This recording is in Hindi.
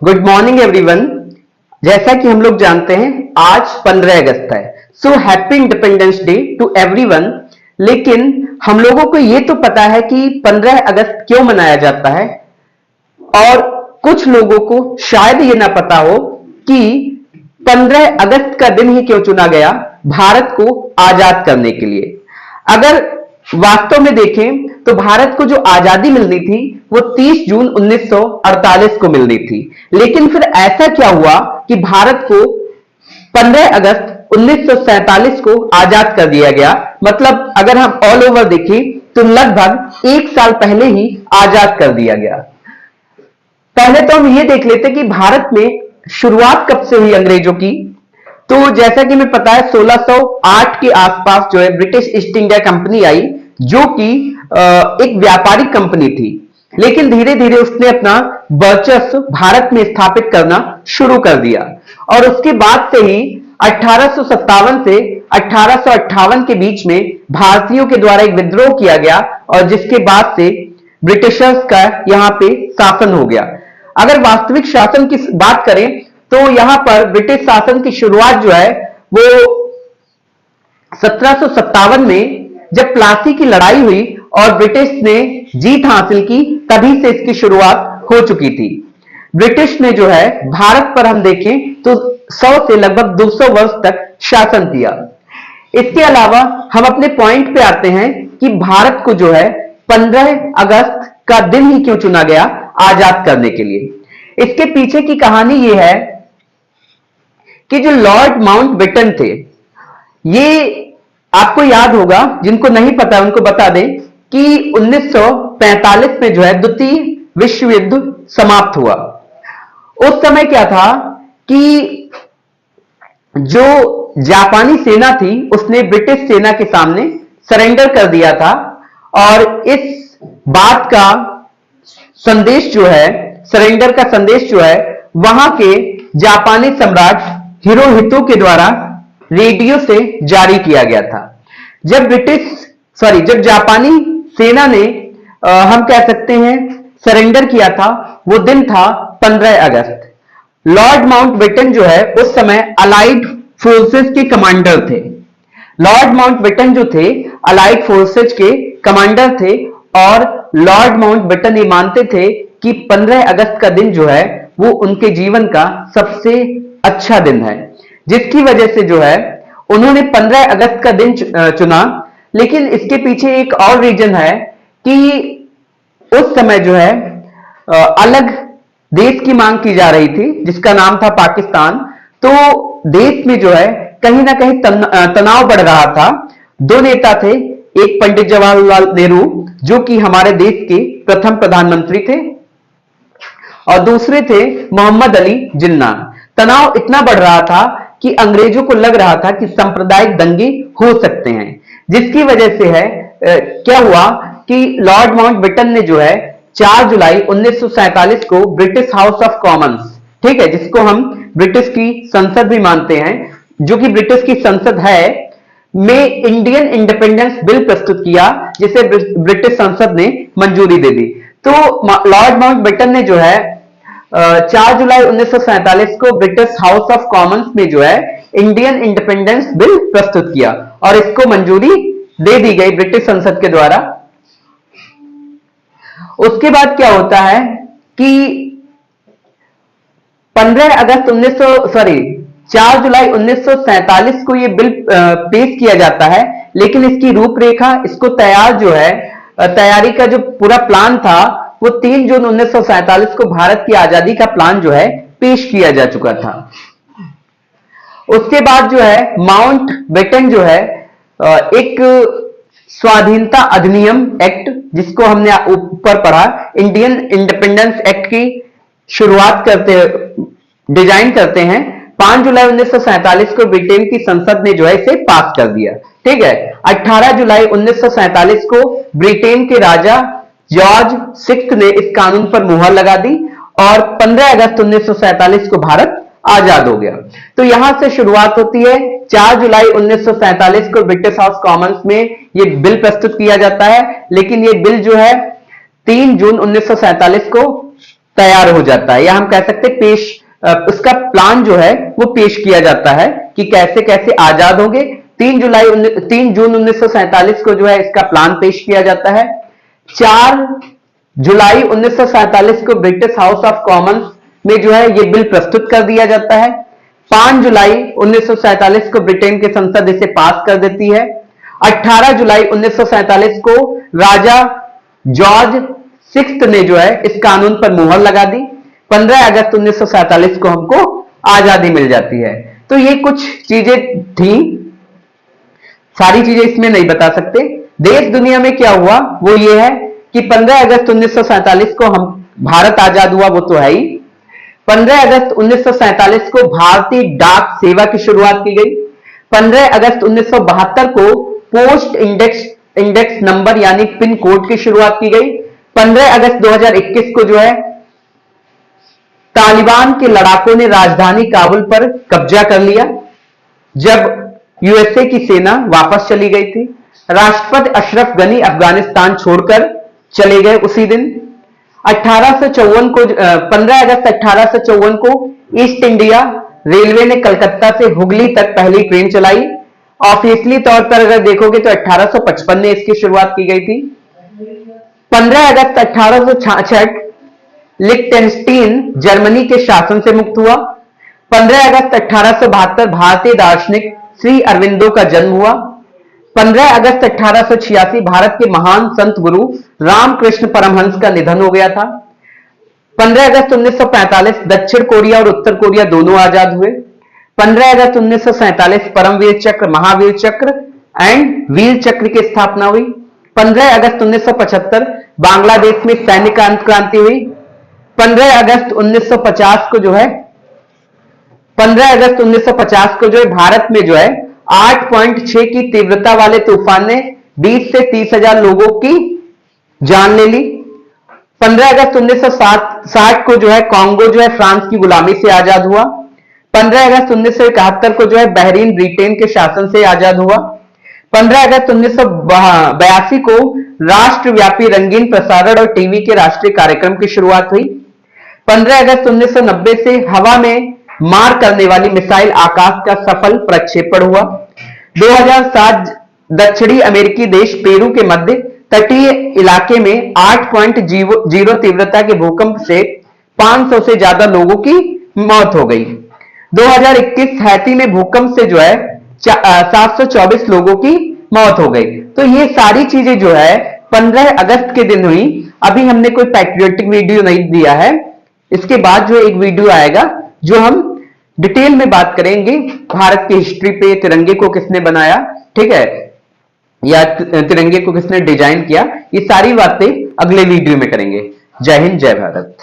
Good morning everyone. जैसा कि हम लोग जानते हैं आज 15 अगस्त है। So happy independence day to everyone. लेकिन हम लोगों को ये तो पता है कि 15 अगस्त क्यों मनाया जाता है, और कुछ लोगों को शायद ये ना पता हो कि 15 अगस्त का दिन ही क्यों चुना गया भारत को आजाद करने के लिए। अगर वास्तव में देखें तो भारत को जो आजादी मिलनी थी वो 30 जून 1948 को मिलनी थी। लेकिन फिर ऐसा क्या हुआ कि भारत को 15 अगस्त 1947 को आजाद कर दिया गया। मतलब अगर हम ऑल ओवर देखें तो लगभग एक साल पहले ही आजाद कर दिया गया। पहले तो हम ये देख लेते कि भारत में शुरुआत कब से हुई अंग्रेजों की। तो जैसा कि हमें पता है 1608 के आसपास जो है ब्रिटिश ईस्ट इंडिया कंपनी आई, जो कि एक व्यापारिक कंपनी थी। लेकिन धीरे धीरे उसने अपना वर्चस्व भारत में स्थापित करना शुरू कर दिया, और उसके बाद से ही 1857 से 1858 के बीच में भारतीयों के द्वारा एक विद्रोह किया गया, और जिसके बाद से ब्रिटिशर्स का यहां पे शासन हो गया। अगर वास्तविक शासन की बात करें तो यहां पर ब्रिटिश शासन की शुरुआत जो है वो 1757 में जब प्लासी की लड़ाई हुई और ब्रिटिश ने जीत हासिल की, तभी से इसकी शुरुआत हो चुकी थी। ब्रिटिश ने जो है भारत पर हम देखें तो 100 से लगभग 200 वर्ष तक शासन किया। इसके अलावा हम अपने पॉइंट पे आते हैं कि भारत को जो है 15 अगस्त का दिन ही क्यों चुना गया आजाद करने के लिए। इसके पीछे की कहानी यह है कि जो लॉर्ड माउंटबेटन थे, ये आपको याद होगा, जिनको नहीं पता उनको बता दें कि 1945 में जो है द्वितीय विश्व युद्ध समाप्त हुआ। उस समय क्या था कि जो जापानी सेना थी उसने ब्रिटिश सेना के सामने सरेंडर कर दिया था, और इस बात का संदेश जो है, सरेंडर का संदेश जो है वहां के जापानी सम्राट हिरोहितो के द्वारा रेडियो से जारी किया गया था। जब जापानी सेना ने हम कह सकते हैं सरेंडर किया था, वो दिन था 15 अगस्त। लॉर्ड माउंटबेटन जो है उस समय अलाइड फोर्सेस के कमांडर थे। लॉर्ड माउंटबेटन जो थे अलाइड फोर्सेस के कमांडर थे, और लॉर्ड माउंटबेटन ये मानते थे कि 15 अगस्त का दिन जो है वो उनके जीवन का सबसे अच्छा दिन है, जिसकी वजह से जो है उन्होंने 15 अगस्त का दिन चुना। लेकिन इसके पीछे एक और रीजन है कि उस समय जो है अलग देश की मांग की जा रही थी जिसका नाम था पाकिस्तान। तो देश में जो है कहीं ना कहीं तनाव बढ़ रहा था। दो नेता थे, एक पंडित जवाहरलाल नेहरू जो कि हमारे देश के प्रथम प्रधानमंत्री थे, और दूसरे थे मोहम्मद अली जिन्ना। तनाव इतना बढ़ रहा था कि अंग्रेजों को लग रहा था कि सांप्रदायिक दंगे हो सकते हैं, जिसकी वजह से है क्या हुआ कि लॉर्ड माउंटबेटन ने जो है 4 जुलाई 1947 को ब्रिटिश हाउस ऑफ कॉमन्स, ठीक है, जिसको हम ब्रिटिश की संसद भी मानते हैं, जो कि ब्रिटिश की संसद है, में इंडियन इंडिपेंडेंस बिल प्रस्तुत किया, जिसे ब्रिटिश संसद ने मंजूरी दे दी। तो लॉर्ड माउंटबेटन ने जो है 4 जुलाई 1947 को ब्रिटिश हाउस ऑफ कॉमन्स में जो है इंडियन इंडिपेंडेंस बिल प्रस्तुत किया, और इसको मंजूरी दे दी गई ब्रिटिश संसद के द्वारा। उसके बाद क्या होता है कि 4 जुलाई 1947 को यह बिल पेश किया जाता है, लेकिन इसकी रूपरेखा, इसको तैयारी का जो पूरा प्लान था वो 3 जून 1947 को भारत की आजादी का प्लान जो है पेश किया जा चुका था। उसके बाद जो है माउंटबेटन जो है एक स्वाधीनता अधिनियम एक्ट, जिसको हमने ऊपर पढ़ा, इंडियन इंडिपेंडेंस एक्ट की शुरुआत डिजाइन करते हैं। 5 जुलाई 1947 को ब्रिटेन की संसद ने जो है इसे पास कर दिया, ठीक है। 18 जुलाई 1947 को ब्रिटेन के राजा जॉर्ज 6 ने इस कानून पर मुहर लगा दी, और 15 अगस्त 1947 को भारत आजाद हो गया। तो यहां से शुरुआत होती है। 4 जुलाई 1947 को ब्रिटिश हाउस कॉमन्स में यह बिल प्रस्तुत किया जाता है, लेकिन यह बिल जो है 3 जून 1947 को तैयार हो जाता है, या हम कह सकते हैं पेश उसका प्लान जो है वो पेश किया जाता है कि कैसे कैसे आजाद होंगे। 3 जून 1947 को जो है इसका प्लान पेश किया जाता है। 4 जुलाई 1947 को ब्रिटिश हाउस ऑफ कॉमन्स में जो है ये बिल प्रस्तुत कर दिया जाता है। 5 जुलाई 1947 को ब्रिटेन की संसद इसे पास कर देती है। 18 जुलाई 1947 को राजा जॉर्ज 6 ने जो है इस कानून पर मुहर लगा दी। 15 अगस्त 1947 को हमको आजादी मिल जाती है। तो ये कुछ चीजें थी, सारी चीजें इसमें नहीं बता सकते। देश दुनिया में क्या हुआ वो ये है कि 15 अगस्त 1947 को हम भारत आजाद हुआ, वो तो है ही। 15 अगस्त 1947 को भारतीय डाक सेवा की शुरुआत की गई। 15 अगस्त 1972 को पोस्ट इंडेक्स नंबर यानी पिन कोड की शुरुआत की गई। 15 अगस्त 2021 को जो है तालिबान के लड़ाकों ने राजधानी काबुल पर कब्जा कर लिया, जब यूएसए की सेना वापस चली गई थी। राष्ट्रपति अशरफ गनी अफगानिस्तान छोड़कर चले गए उसी दिन। 1854 को 15 अगस्त 1854 को ईस्ट इंडिया रेलवे ने कलकत्ता से हुगली तक पहली ट्रेन चलाई। ऑफिशियली तौर पर अगर देखोगे तो 1855 में इसकी शुरुआत की गई थी। 15 अगस्त 1866 लिक्टेनस्टीन जर्मनी के शासन से मुक्त हुआ। 15 अगस्त 1872 भारतीय दार्शनिक श्री अरविंदो का जन्म हुआ। 15 अगस्त 1886 भारत के महान संत गुरु रामकृष्ण परमहंस का निधन हो गया था। 15 अगस्त 1945 दक्षिण कोरिया और उत्तर कोरिया दोनों आजाद हुए। 15 अगस्त 1947 परमवीर चक्र, महावीर चक्र एंड वीर चक्र की स्थापना हुई। 15 अगस्त 1975 बांग्लादेश में सैन्य क्रांति हुई। 15 अगस्त 1950 को जो है 15 अगस्त 1950 को जो है भारत में जो है 8.6 की तीव्रता वाले तूफान ने 20 से 30 हजार लोगों की जान ले ली। 15 अगस्त 1960 को जो है कांगो जो है फ्रांस की गुलामी से आजाद हुआ। 15 अगस्त 1971 को जो है बहरीन ब्रिटेन के शासन से आजाद हुआ। 15 अगस्त 1982 को राष्ट्रव्यापी रंगीन प्रसारण और टीवी के राष्ट्रीय कार्यक्रम की शुरुआत हुई। 15 अगस्त 1990 से हवा में मार करने वाली मिसाइल आकाश का सफल प्रक्षेपण हुआ। 2007 दक्षिणी अमेरिकी देश पेरू के मध्य तटीय इलाके में 8.0 तीव्रता के भूकंप से 500 से ज्यादा लोगों की मौत हो गई। 2021 हैती में भूकंप से जो है 724 लोगों की मौत हो गई। तो ये सारी चीजें जो है 15 अगस्त के दिन हुई। अभी हमने कोई पैट्रियोटिक वीडियो नहीं दिया है, इसके बाद जो एक वीडियो आएगा जो हम डिटेल में बात करेंगे भारत की हिस्ट्री पे, तिरंगे को किसने बनाया, ठीक है, या तिरंगे को किसने डिजाइन किया, ये सारी बातें अगले वीडियो में करेंगे। जय हिंद, जय भारत।